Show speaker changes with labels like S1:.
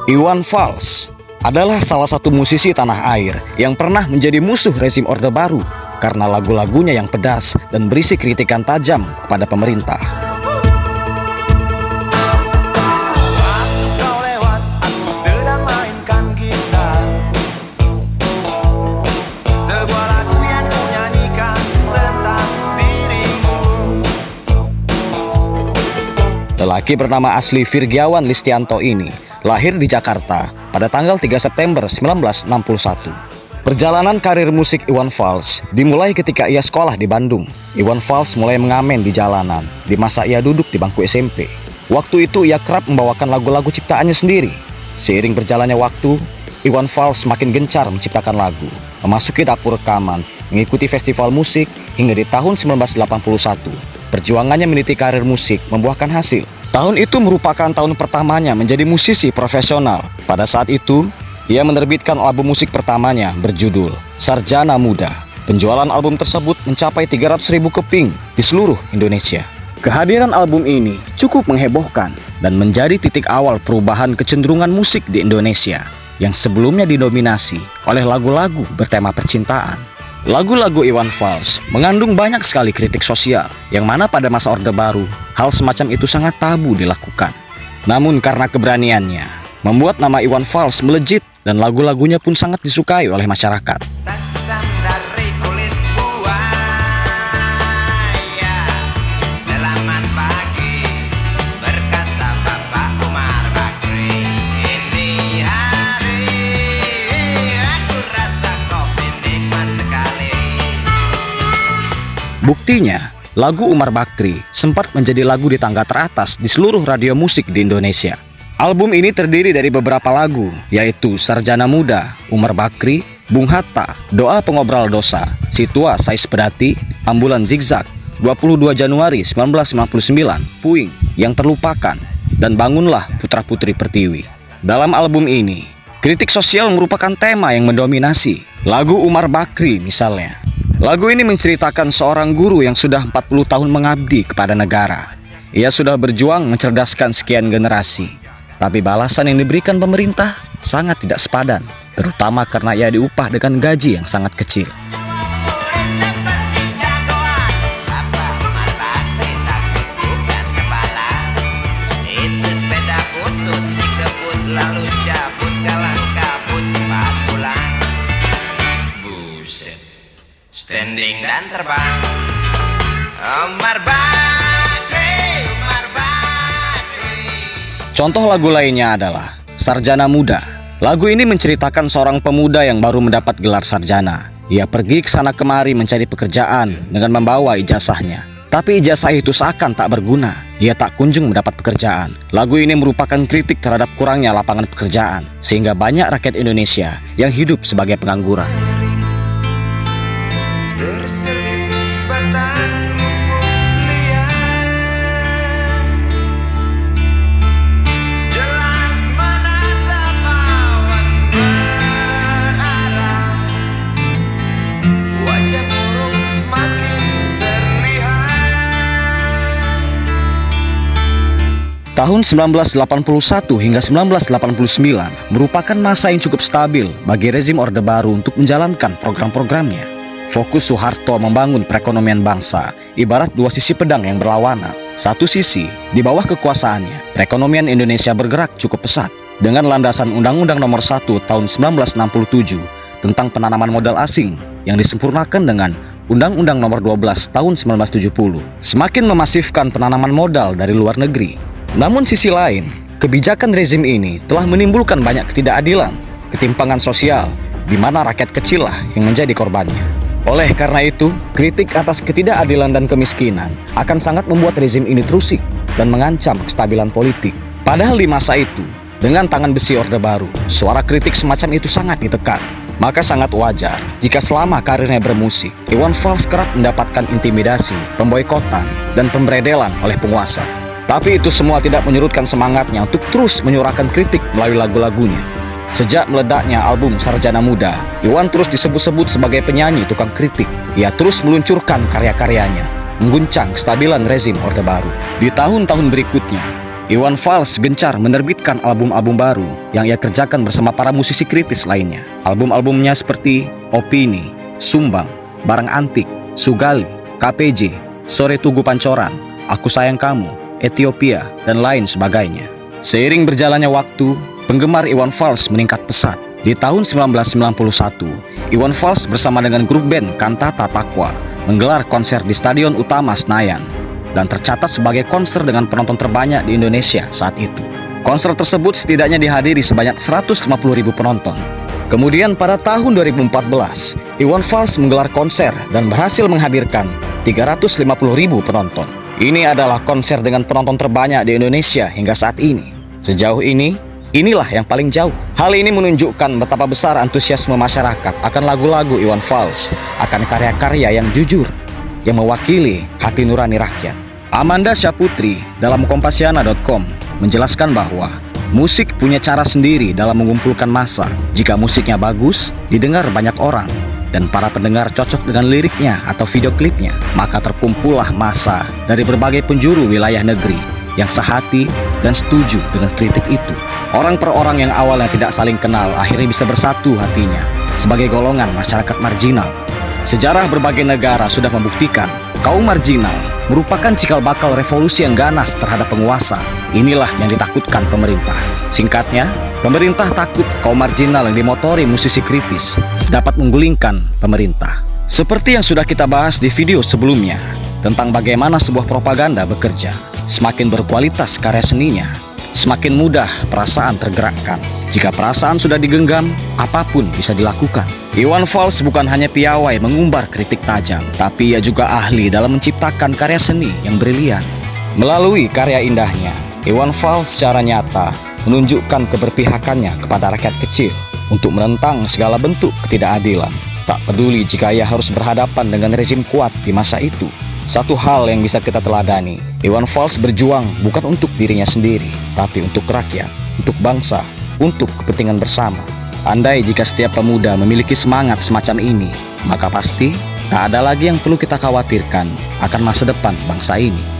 S1: Iwan Fals adalah salah satu musisi tanah air yang pernah menjadi musuh rezim Orde Baru karena lagu-lagunya yang pedas dan berisi kritikan tajam kepada pemerintah. Lelaki bernama asli Virgiawan Listianto ini lahir di Jakarta pada tanggal 3 September 1961. Perjalanan karir musik Iwan Fals dimulai ketika ia sekolah di Bandung. Iwan Fals mulai mengamen di jalanan di masa ia duduk di bangku SMP. Waktu itu ia kerap membawakan lagu-lagu ciptaannya sendiri. Seiring berjalannya waktu, Iwan Fals makin gencar menciptakan lagu, memasuki dapur rekaman, mengikuti festival musik hingga di tahun 1981. Perjuangannya meniti karir musik membuahkan hasil. Tahun itu merupakan tahun pertamanya menjadi musisi profesional. Pada saat itu, ia menerbitkan album musik pertamanya berjudul Sarjana Muda. Penjualan album tersebut mencapai 300.000 keping di seluruh Indonesia. Kehadiran album ini cukup menghebohkan dan menjadi titik awal perubahan kecenderungan musik di Indonesia yang sebelumnya didominasi oleh lagu-lagu bertema percintaan. Lagu-lagu Iwan Fals mengandung banyak sekali kritik sosial, yang mana pada masa Orde Baru, hal semacam itu sangat tabu dilakukan. Namun karena keberaniannya, membuat nama Iwan Fals melejit dan lagu-lagunya pun sangat disukai oleh masyarakat. Buktinya, lagu Umar Bakri sempat menjadi lagu di tangga teratas di seluruh radio musik di Indonesia. Album ini terdiri dari beberapa lagu, yaitu Sarjana Muda, Umar Bakri, Bung Hatta, Doa Pengobral Dosa, Si Tua Sais Pedati, Ambulan Zigzag, 22 Januari 1959, Puing, Yang Terlupakan, dan Bangunlah Putra Putri Pertiwi. Dalam album ini, kritik sosial merupakan tema yang mendominasi. Lagu Umar Bakri misalnya. Lagu ini menceritakan seorang guru yang sudah 40 tahun mengabdi kepada negara. Ia sudah berjuang mencerdaskan sekian generasi. Tapi balasan yang diberikan pemerintah sangat tidak sepadan, terutama karena ia diupah dengan gaji yang sangat kecil.
S2: Standing dan terbang, Umar Bakri, Umar Bakri.
S1: Contoh lagu lainnya adalah Sarjana Muda. Lagu ini menceritakan seorang pemuda yang baru mendapat gelar sarjana. Ia pergi ke sana kemari mencari pekerjaan dengan membawa ijazahnya. Tapi ijazah itu seakan tak berguna. Ia tak kunjung mendapat pekerjaan. Lagu ini merupakan kritik terhadap kurangnya lapangan pekerjaan, sehingga banyak rakyat Indonesia yang hidup sebagai pengangguran.
S2: Berselimut sebatang rumput liar, jelas menatap awan berarah, wajah burung semakin terlihat.
S1: Tahun 1981 hingga 1989 merupakan masa yang cukup stabil bagi rezim Orde Baru untuk menjalankan program-programnya. Fokus Soeharto membangun perekonomian bangsa ibarat dua sisi pedang yang berlawanan. Satu sisi, di bawah kekuasaannya, perekonomian Indonesia bergerak cukup pesat dengan landasan Undang-Undang Nomor 1 Tahun 1967 tentang penanaman modal asing yang disempurnakan dengan Undang-Undang Nomor 12 Tahun 1970, semakin memasifkan penanaman modal dari luar negeri. Namun sisi lain, kebijakan rezim ini telah menimbulkan banyak ketidakadilan, ketimpangan sosial, di mana rakyat kecil lah yang menjadi korbannya. Oleh karena itu, kritik atas ketidakadilan dan kemiskinan akan sangat membuat rezim ini terusik dan mengancam kestabilan politik. Padahal di masa itu, dengan tangan besi Orde Baru, suara kritik semacam itu sangat ditekan. Maka sangat wajar jika selama karirnya bermusik, Iwan Fals kerap mendapatkan intimidasi, pemboikotan, dan pemberedelan oleh penguasa. Tapi itu semua tidak menyurutkan semangatnya untuk terus menyuarakan kritik melalui lagu-lagunya. Sejak meledaknya album Sarjana Muda, Iwan terus disebut-sebut sebagai penyanyi tukang kritik. Ia terus meluncurkan karya-karyanya, mengguncang kestabilan rezim Orde Baru. Di tahun-tahun berikutnya, Iwan Fals gencar menerbitkan album-album baru yang ia kerjakan bersama para musisi kritis lainnya. Album-albumnya seperti Opini, Sumbang, Barang Antik, Sugali, KPJ, Sore Tugu Pancoran, Aku Sayang Kamu, Ethiopia, dan lain sebagainya. Seiring berjalannya waktu, penggemar Iwan Fals meningkat pesat. Di tahun 1991, Iwan Fals bersama dengan grup band Kantata Takwa menggelar konser di Stadion Utama Senayan dan tercatat sebagai konser dengan penonton terbanyak di Indonesia saat itu. Konser tersebut setidaknya dihadiri sebanyak 150.000 penonton. Kemudian pada tahun 2014, Iwan Fals menggelar konser dan berhasil menghadirkan 350.000 penonton. Ini adalah konser dengan penonton terbanyak di Indonesia hingga saat ini. Sejauh ini, inilah yang paling jauh. Hal ini menunjukkan betapa besar antusiasme masyarakat akan lagu-lagu Iwan Fals, akan karya-karya yang jujur, yang mewakili hati nurani rakyat. Amanda Syaputri dalam Kompasiana.com menjelaskan bahwa musik punya cara sendiri dalam mengumpulkan massa. Jika musiknya bagus, didengar banyak orang, dan para pendengar cocok dengan liriknya atau video klipnya, maka terkumpullah massa dari berbagai penjuru wilayah negeri yang sehati dan setuju dengan kritik itu. Orang per orang yang awalnya tidak saling kenal akhirnya bisa bersatu hatinya sebagai golongan masyarakat marginal. Sejarah berbagai negara sudah membuktikan kaum marginal merupakan cikal bakal revolusi yang ganas terhadap penguasa. Inilah yang ditakutkan pemerintah. Singkatnya, pemerintah takut kaum marginal yang dimotori musisi kritis dapat menggulingkan pemerintah. Seperti yang sudah kita bahas di video sebelumnya tentang bagaimana sebuah propaganda bekerja. Semakin berkualitas karya seninya, semakin mudah perasaan tergerakkan. Jika perasaan sudah digenggam, apapun bisa dilakukan. Iwan Fals bukan hanya piawai mengumbar kritik tajam, tapi ia juga ahli dalam menciptakan karya seni yang brilian. Melalui karya indahnya, Iwan Fals secara nyata menunjukkan keberpihakannya kepada rakyat kecil untuk menentang segala bentuk ketidakadilan. Tak peduli jika ia harus berhadapan dengan rezim kuat di masa itu. Satu hal yang bisa kita teladani, Iwan Fals berjuang bukan untuk dirinya sendiri, tapi untuk rakyat, untuk bangsa, untuk kepentingan bersama. Andai jika setiap pemuda memiliki semangat semacam ini, maka pasti tak ada lagi yang perlu kita khawatirkan akan masa depan bangsa ini.